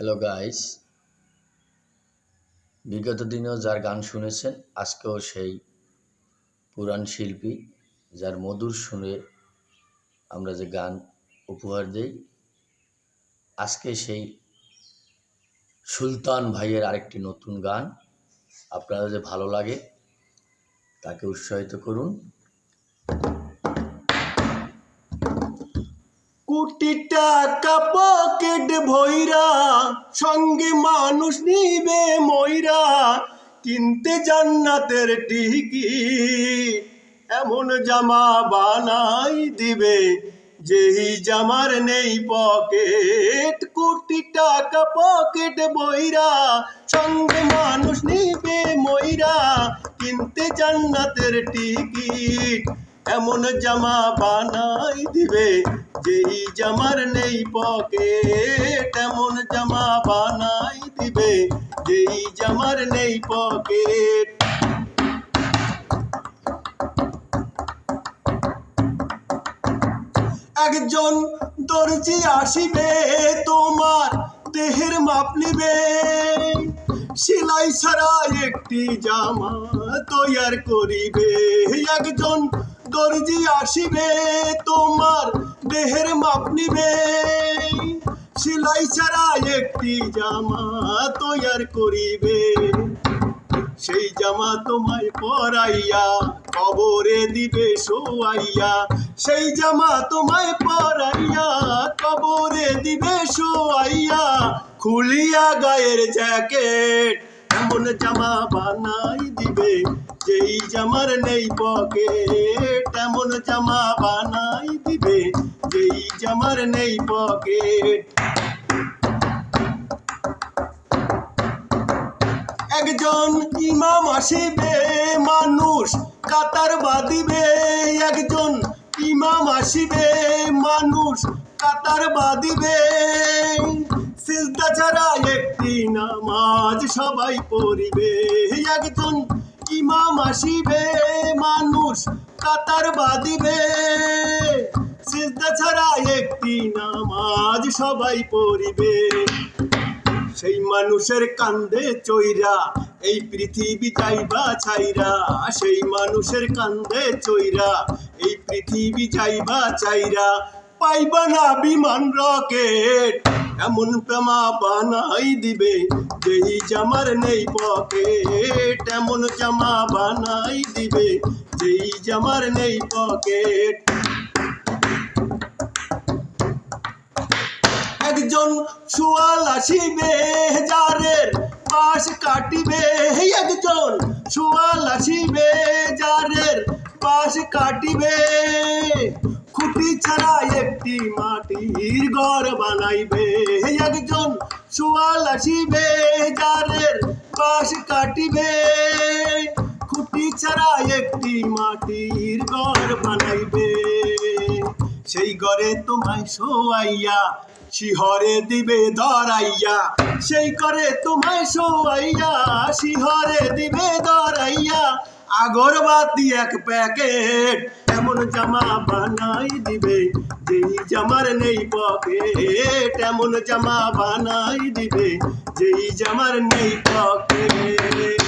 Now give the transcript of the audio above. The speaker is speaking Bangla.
হ্যালো গাইস, বিগত দিনেও যার গান শুনেছেন আজকেও সেই পুরাণ শিল্পী যার মধুর সুরে আমরা যে গান উপহার দেই, আজকে সেই সুলতান ভাইয়ের আরেকটি নতুন গান আপনারা যে ভালো লাগে তাকে উৎসাহিত করুন। কোটি টাকা পকেট ভৈরা, সঙ্গে মানুষ নিবে ময়রা, কিনতে জান্নাতের টিকিট, এমন জামা বানাই দিবে যেই জামার নেই পকেট। কোটি টাকা পকেট ভৈরা, সঙ্গে মানুষ নিবে ময়রা, কিনতে জান্নাতের টিকিট, এমন জামা বানাই দিবে যেই জামার নেই পকেট, এমন জামা বানাই দিবে যেই জামার নেই পকেট। একজন দর্জি আসিবে তোমার দেহের মাপ নিবে, সেলাই ছাড়া একটি জামা তৈয়ার করিবে। একজন দর্জি আসিবে তোমার দেহের মাপ নিবে, সেলাই ছাড়া একটি জামা তৈয়ার করিবে। সেই জামা তোমায় পরাইয়া কবরে দিবে শোয়াইয়া, সেই জামা তোমায় পরাইয়া কবরে দিবে শোয়াইয়া। খুলিয়া গায়ের জ্যাকেট, এমন জামা বানাই দিবে যেই জামার নেই পকেট, এমন জামা বানাই দিবে যেই জামার নেই পকেট। একজন ইমাম আসিবে মানুষ কাতার বাঁধিবে, একজন ইমাম আসিবে মানুষ কাতার বাঁধিবে। সিজদা ছাড়া একটি নামাজ সবাই পড়িবে। একজন ইমাম আসিবে মানুষ কাতার বাঁধিবে, সিজদা ছাড়া একটি নামাজ সবাই পড়িবে। সেই মানুষের কান্দে চৈরা এই পৃথিবী যাইবা ছাইরা, সেই মানুষের কান্দে চৈরা এই পৃথিবী যাইবা চাইরা। পাইবা না বিমান রকেট, এমন জামা বানাই দিবে যেই জামার নেই পকেট, এমন জামা বানাই দিবে যেই জামার নেই পকেট। একজন সোয়াল আসিবে যারের পাশ কাটিবে, একজন সোয়াল আসিবে যারের পাশ কাটিবে। খুঁটি ছাড়া একটি মাটির ঘর বানাইবে, একজন সোয়াল আসিবে যারের পাশ কাটিবে। খুঁটি ছাড়া একটি মাটির ঘর বানাইবে, সেই ঘরে তোমায় শোয়াইয়া শিহরে দিবে ধরাইয়া, সেই করে তোমায় শোয়াইয়া শিহরে দিবে ধরাইয়া। আগরবাতি এক প্যাকেট, এমন জামা বানাই দিবে যেই জামার নেই পকেট, এমন জামা বানাই দিবে যেই জামার নেই পকেট।